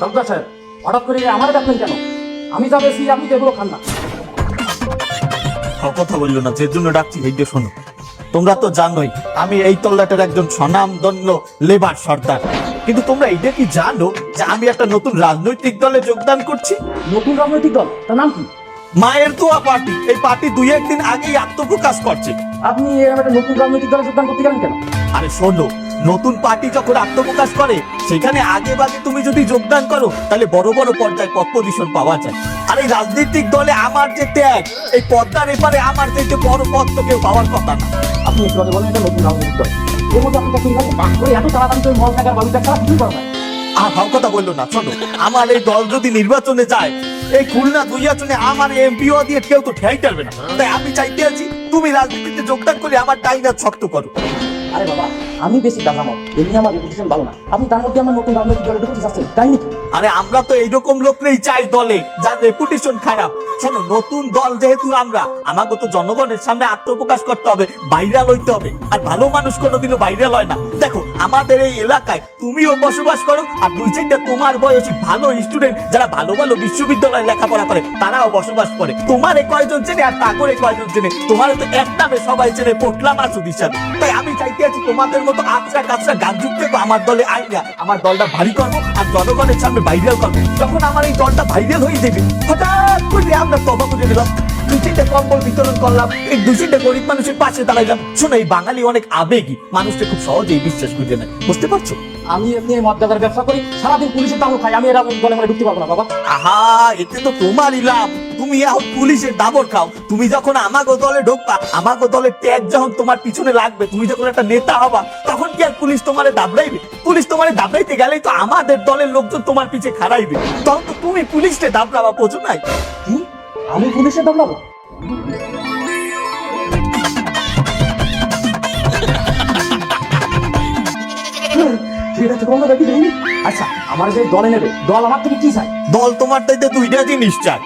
তালুকদার সাহেব, হঠাৎ করে আমার ডাকলেন কেন? আমি যা বেশি আপনি তো এগুলো খান না। কথা বললো না, যে জন্য ডাকছি এইটা শোনো। তোমরা তো জানোই আমি এই তল্লাটের একজন স্বনামধন্য লেবার সর্দার, কিন্তু তোমরা এইটা কি জানো যে আমি একটা নতুন রাজনৈতিক দলে যোগদান করছি? নতুন রাজনৈতিক দল, তার নাম কি? মায়ের দোয়া পার্টি। এই পার্টি 2-1 দিন আগেই আত্মপ্রকাশ করছে। আপনি এরকম একটা নতুন রাজনৈতিক দলে যোগদান করতে গেলেন কেন? আরে শোনো, নতুন পার্টি যখন আত্মপ্রকাশ করে সেখানে আগে বাগে তুমি যদি যোগদান করো তাহলে বড় বড় পর্যায়ে পদ পজিশন পাওয়া যায়। আর এই রাজনৈতিক দলে আমার যে ত্যাগ, এই পদ্মার এপারে আমার যে বড় পদ তো কেউ পাওয়ার কথা না। আপনি একটু আগে বলেন এটা নতুন রাজনৈতিক দল, এর মধ্যে আপনি চাকরি খাবেন বাস করে এত তাড়াতাড়ি তো মল টাকার বালু টাকা কিছুই করা যায়। আর ভাব কথা বললো না। শোনো, আমার এই দল যদি নির্বাচনে যায়, এই খুলনা 2 আসনে আমার এমপিও দিয়ে কেউ তো ঠেই টারবে না। তাই আমি চাইতে আছি তুমি রাজনীতিতে যোগদান করে আমার ডাইনার শক্ত করো। আরে বাবা, আমি বেশি দাজামত, এমনি আমার রেপুটেশন ভালো না, আপনি তার মধ্যে আমার নতুন রাজনৈতিক দলে ঢুকতে চাচ্ছেন, তাই নাকি? আরে আমরা তো এইরকম লোকরাই চাই দলে যার রেপুটেশন খারাপ। শোনো, নতুন দল যেহেতু আমরা, আমাকে তো জনগণের সামনে আত্মপ্রকাশ করতে হবে, ভাইরাল হইতে হবে। আর ভালো মানুষ কোনোদিনও ভাইরাল হয় না। দেখো, আমাদের এই এলাকায় তুমিও বসবাস করো, আর 2-4টা তোমার বয়সী ভালো স্টুডেন্ট যারা ভালো ভালো বিশ্ববিদ্যালয়ে লেখাপড়া করে তারাও বসবাস করে। তোমার কয়জন চেনে আর তাগরে কয়জন চেনে? তোমার তো এক নামে সবাই চেনে, পোটলা মাসুদ হিসাবে। তাই আমি চাইতে আছি তোমাদের মতো আচরা কাচরা গান যুক্ত আমার দলে আইনা আমার দলটা ভারী করবো আর জনগণের সামনে ভাইরাল করবো। যখন আমার এই দলটা ভাইরাল হয়ে যাবে, হঠাৎ করে আমরা তবা করে দিলাম, 2-3টা কম্বল বিতরণ করলাম, এই 2-3টা গরিব মানুষের পাশে দাঁড়াইলাম। শোনো, এই বাঙালি অনেক আবেগী, মানুষটা খুব সহজেই বিশ্বাস করে নেয়, বুঝতে পারছো? আমি এমনি মদ গাঁজার ব্যবসা করি, সারাদিন পুলিশের দাবল খাই, আমি এরা দলে মনে ঢুকতে পারবো না বাবা। আহা, এতে তো তোমারই লাভ। তুমি এখন পুলিশের দাবর খাও। তুমি যখন আমাগো দলে ঢুকবা, আমাগো দলের ট্যাগ যখন তোমার পিছনে লাগবে, তুমি যখন একটা নেতা হবা, তখন কি আর পুলিশ তোমারে দাবড়াইবে? পুলিশ তোমারে দাবড়াইতে গেলেই তো আমাদের দলের লোকজন তোমার পিছে খাড়াইবে, তখন তো তুমি পুলিশকে দাবড়াবা, বোঝো নাই? কি? আমি পুলিশের দাবড়াবো? সেটা তো কোনো দেখি দেয়নি। আচ্ছা, আমার যে দলে নেবে, দল আমার থেকে কি চাই? দল তোমার তাইতে 2টা জিনিস চাই।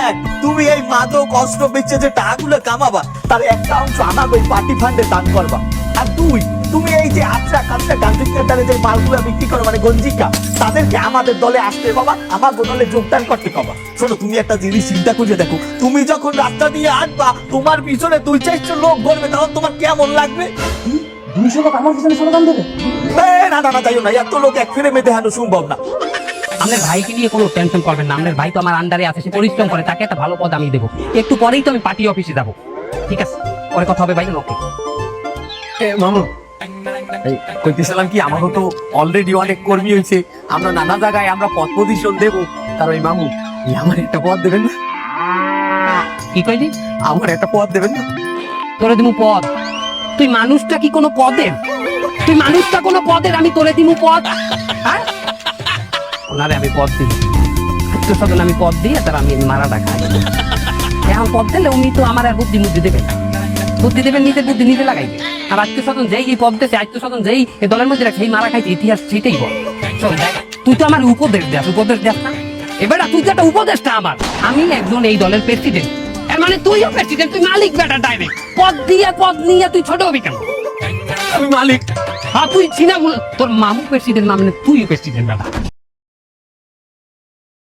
এক, তুমি এই মাদক অস্ত্র বেচে যে টাকাগুলো কামাবা তার একটা অংশ আমাকে ওই পার্টি ফান্ডে দান করবা। আর 2, তুমি এই যে আচ্ছা কাঁচা গাঞ্জিকারে যে মালগুলো বিক্রি করো মানে গঞ্জিকা, তাদেরকে আমাদের দলে আসতে বাবা, আমার দলে যোগদান করতে বাবা। শোনো, তুমি একটা জিনিস চিন্তা করে দেখো, তুমি যখন রাস্তা দিয়ে আসবা, তোমার পিছনে 2-4টা লোক ঘুরবে, তখন তোমার কেমন লাগবে? 200 লোক আমার পিছনে স্লোগান দেবে? না না না, যাইও না, এত লোক এক ফিরে দেখানো সম্ভব না। আপনার ভাইকে নিয়ে কোনো টেনশন করবেন না, আপনার ভাই তো আমার আন্ডারে আছে, সে পরিশ্রম করে, তাকে একটা ভালো পদ আমি দেবো। একটু পরেই তো আমি পার্টি অফিসে যাবো, ঠিক আছে? পরে কথা হবে ভাই। ওকে মামু, এই কইতেছিলাম কি, আমারও তো অলরেডি অনেক কর্মী হয়েছে, আমরা নানা জায়গায় আমরা পদ পজিশন দেবো। তার ওই মামু, আমার একটা পদ দেবেন না? কি কইলি? আমার একটা পদ দেবেন না? তোরে দিমু পদ? তুই মানুষটা কি কোনো পদের? তুই মানুষটা কোনো পদের? আমি তোরে দিমু পদ? হ্যাঁ, ওনারে আমি পদ দিই, আত্মীয় স্বজন আমি পদ দিই, তার আমি মারাটা খাই। এখন পদ দিলে উনি তো আমার আর বুদ্ধি দেবেন, বুদ্ধি দেবেন, নিজের বুদ্ধি নিজে লাগাইবে। আর আত্মীয় স্বজন যেই এই পদ দেশে, আত্মীয় স্বজন যেই এই দলের মধ্যে সেই মারা খাইছে, ইতিহাস সেটাই বল। চল দেখ, তুই তো আমার উপদেশ দেস না? এবার তুই তো একটা উপদেশটা আমার। আমি একজন এই দলের প্রেসিডেন্ট, এর মানে তুইও প্রেসিডেন্ট, তুই মালিক বেটা ডাইরেক্ট। পদ নিয়ে তুই ছোট হবি কেন? আমি মালিক। হ্যাঁ, তুই চিনা, তোর মামু প্রেসিডেন্ট না, মানে তুই প্রেসিডেন্ট বেটা।